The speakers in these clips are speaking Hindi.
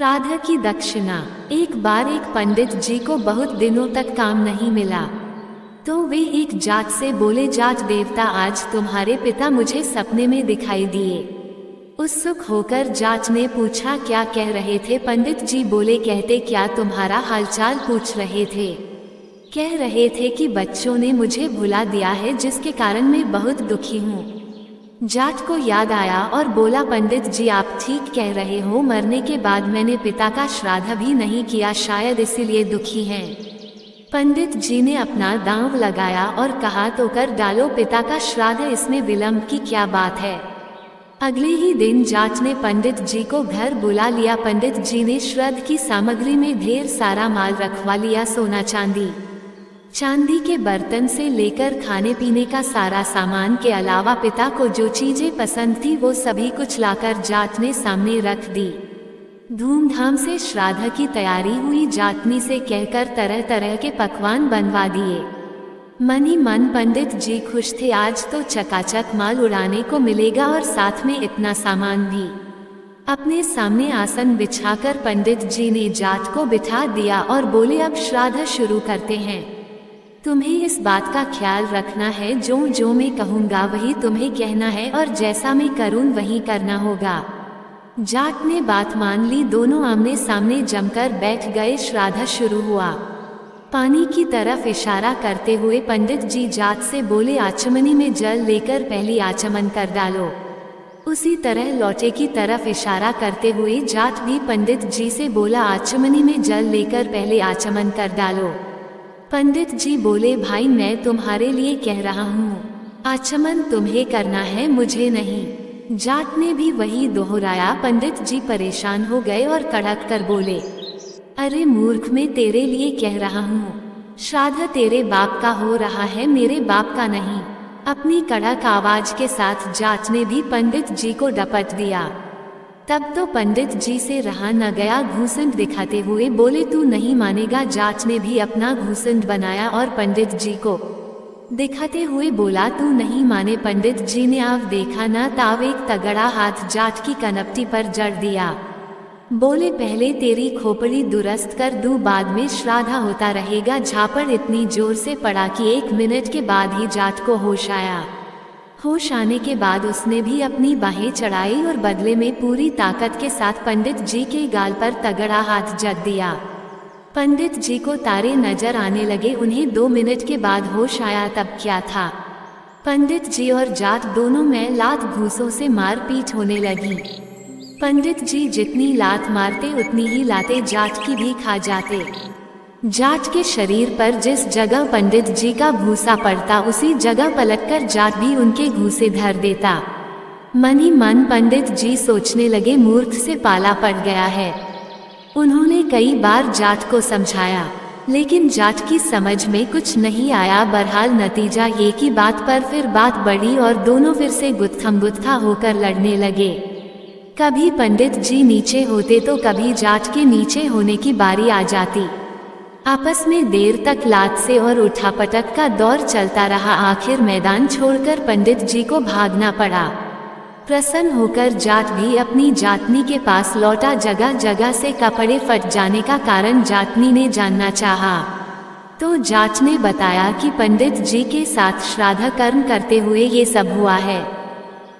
श्राद्ध की दक्षिणा। एक बार एक पंडित जी को बहुत दिनों तक काम नहीं मिला, तो वे एक जाट से बोले, जाट देवता, आज तुम्हारे पिता मुझे सपने में दिखाई दिए। उत्सुक होकर जाट ने पूछा, क्या कह रहे थे? पंडित जी बोले, कहते क्या, तुम्हारा हालचाल पूछ रहे थे। कह रहे थे कि बच्चों ने मुझे भुला दिया है, जिसके कारण मैं बहुत दुखी हूँ। जाट को याद आया और बोला, पंडित जी आप ठीक कह रहे हो, मरने के बाद मैंने पिता का श्राद्ध भी नहीं किया, शायद इसीलिए दुखी हैं। पंडित जी ने अपना दांव लगाया और कहा, तो कर डालो पिता का श्राद्ध, इसमें विलंब की क्या बात है। अगले ही दिन जाट ने पंडित जी को घर बुला लिया। पंडित जी ने श्राद्ध की सामग्री में ढेर सारा माल रखवा लिया, सोना चांदी के बर्तन से लेकर खाने पीने का सारा सामान के अलावा पिता को जो चीजें पसंद थी वो सभी कुछ लाकर जाट ने सामने रख दी। धूमधाम से श्राद्ध की तैयारी हुई। जाटनी से कहकर तरह तरह के पकवान बनवा दिए। मन ही मन पंडित जी खुश थे, आज तो चकाचक माल उड़ाने को मिलेगा और साथ में इतना सामान भी। अपने सामने आसन बिछाकर पंडित जी ने जाट को बिठा दिया और बोले, अब श्राद्ध शुरू करते हैं। तुम्हें इस बात का ख्याल रखना है, जो मैं कहूँगा वही तुम्हें कहना है और जैसा मैं करूँ वही करना होगा। जाट ने बात मान ली। दोनों आमने सामने जमकर बैठ गए। श्राद्ध शुरू हुआ। पानी की तरफ इशारा करते हुए पंडित जी जाट से बोले, आचमनी में जल लेकर पहली आचमन कर डालो। उसी तरह लोटे की तरफ इशारा करते हुए जाट भी पंडित जी से बोला, आचमनी में जल लेकर पहले आचमन कर डालो। पंडित जी बोले, भाई मैं तुम्हारे लिए कह रहा हूँ, आचमन तुम्हें करना है, मुझे नहीं। जाट ने भी वही दोहराया। पंडित जी परेशान हो गए और कड़क कर बोले, अरे मूर्ख, मैं तेरे लिए कह रहा हूँ, श्राद्ध तेरे बाप का हो रहा है, मेरे बाप का नहीं। अपनी कड़क आवाज के साथ जाट ने भी पंडित जी को डपट दिया। तब तो पंडित जी से रहा न गया। घूसंड दिखाते हुए बोले, तू नहीं मानेगा। जाट ने भी अपना घूसंड बनाया और पंडित जी को दिखाते हुए बोला, तू नहीं माने। पंडित जी ने आव देखा न ताव एक तगड़ा हाथ जाट की कनपटी पर जड़ दिया। बोले, पहले तेरी खोपड़ी दुरुस्त कर दूं, बाद में श्राद्ध होता रहेगा। झापड़ इतनी जोर से पड़ा कि 1 मिनट के बाद ही जाट को होश आया। होश आने के बाद उसने भी अपनी बाहें चढ़ाई और बदले में पूरी ताकत के साथ पंडित जी के गाल पर तगड़ा हाथ जड़ दिया। पंडित जी को तारे नजर आने लगे। उन्हें 2 मिनट के बाद होश आया। तब क्या था, पंडित जी और जाट दोनों में लात घूसों से मारपीट होने लगी। पंडित जी जितनी लात मारते उतनी ही लाते जाट की भी खा जाते। जाट के शरीर पर जिस जगह पंडित जी का भूसा पड़ता, उसी जगह पलटकर जाट भी उनके घूसे धर देता। मन ही मन पंडित जी सोचने लगे, मूर्ख से पाला पड़ गया है। उन्होंने कई बार जाट को समझाया, लेकिन जाट की समझ में कुछ नहीं आया। बहरहाल नतीजा ये कि बात पर फिर बात बढ़ी और दोनों फिर से गुत्था होकर लड़ने लगे। कभी पंडित जी नीचे होते तो कभी जाट के नीचे होने की बारी आ जाती। आपस में देर तक लात से और उठापटक का दौर चलता रहा। आखिर मैदान छोड़कर पंडित जी को भागना पड़ा। प्रसन्न होकर जाट भी अपनी जाटनी के पास लौटा। जगह जगह से कपड़े फट जाने का कारण जाटनी ने जानना चाहा, तो जाट ने बताया कि पंडित जी के साथ श्राद्ध कर्म करते हुए ये सब हुआ है।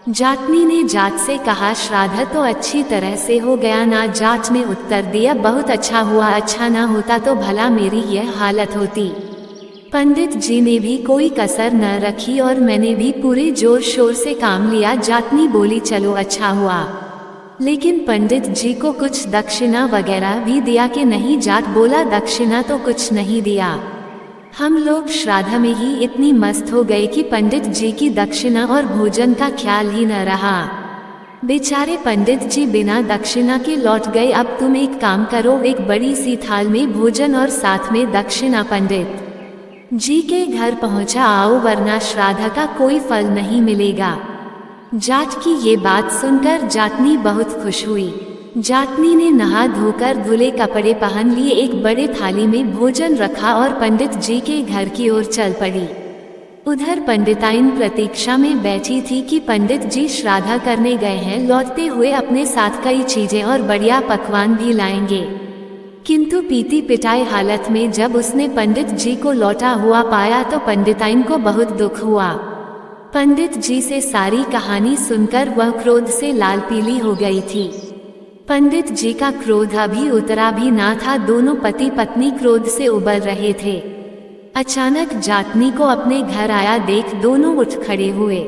जाटनी ने जाट से कहा, श्राद्ध तो अच्छी तरह से हो गया ना? जाट ने उत्तर दिया, बहुत अच्छा हुआ, अच्छा ना होता तो भला मेरी यह हालत होती। पंडित जी ने भी कोई कसर न रखी और मैंने भी पूरे जोर शोर से काम लिया। जाटनी बोली, चलो अच्छा हुआ, लेकिन पंडित जी को कुछ दक्षिणा वगैरह भी दिया कि नहीं? जाट बोला, दक्षिणा तो कुछ नहीं दिया, हम लोग श्राद्ध में ही इतनी मस्त हो गए कि पंडित जी की दक्षिणा और भोजन का ख्याल ही न रहा। बेचारे पंडित जी बिना दक्षिणा के लौट गए। अब तुम एक काम करो, एक बड़ी सी थाल में भोजन और साथ में दक्षिणा पंडित जी के घर पहुंचा आओ, वरना श्राद्ध का कोई फल नहीं मिलेगा। जाट की ये बात सुनकर जाटनी बहुत खुश हुई। जाटनी ने नहा धोकर धुले कपड़े पहन लिए, एक बड़े थाली में भोजन रखा और पंडित जी के घर की ओर चल पड़ी। उधर पंडिताइन प्रतीक्षा में बैठी थी कि पंडित जी श्राद्ध करने गए हैं, लौटते हुए अपने साथ कई चीजें और बढ़िया पकवान भी लाएंगे। किंतु पीती पिटाई हालत में जब उसने पंडित जी को लौटा हुआ पाया तो पंडिताइन को बहुत दुख हुआ। पंडित जी से सारी कहानी सुनकर वह क्रोध से लाल पीली हो गई थी। पंडित जी का क्रोध अभी उतरा भी ना था, दोनों पति पत्नी क्रोध से उबल रहे थे। अचानक जातनी को अपने घर आया देख दोनों उठ खड़े हुए।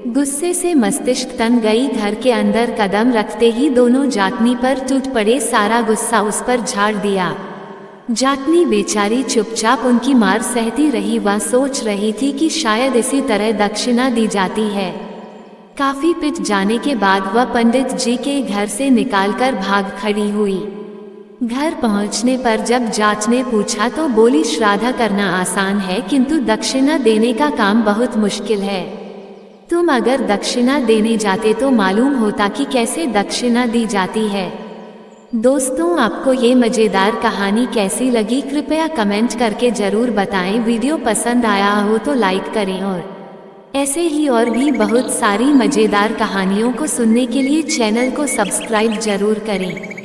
गुस्से से मस्तिष्क तन गई। घर के अंदर कदम रखते ही दोनों जातनी पर टूट पड़े, सारा गुस्सा उस पर झाड़ दिया। जातनी बेचारी चुपचाप उनकी मार सहती रही। वह सोच रही थी कि शायद इसी तरह दक्षिणा दी जाती है। काफी पिट जाने के बाद वह पंडित जी के घर से निकालकर भाग खड़ी हुई। घर पहुंचने पर जब जाट ने पूछा तो बोली, श्राद्ध करना आसान है किंतु दक्षिणा देने का काम बहुत मुश्किल है। तुम अगर दक्षिणा देने जाते तो मालूम होता कि कैसे दक्षिणा दी जाती है। दोस्तों, आपको ये मजेदार कहानी कैसी लगी कृपया कमेंट करके जरूर बताएं। वीडियो पसंद आया हो तो लाइक करें और ऐसे ही और भी बहुत सारी मजेदार कहानियों को सुनने के लिए चैनल को सब्सक्राइब जरूर करें।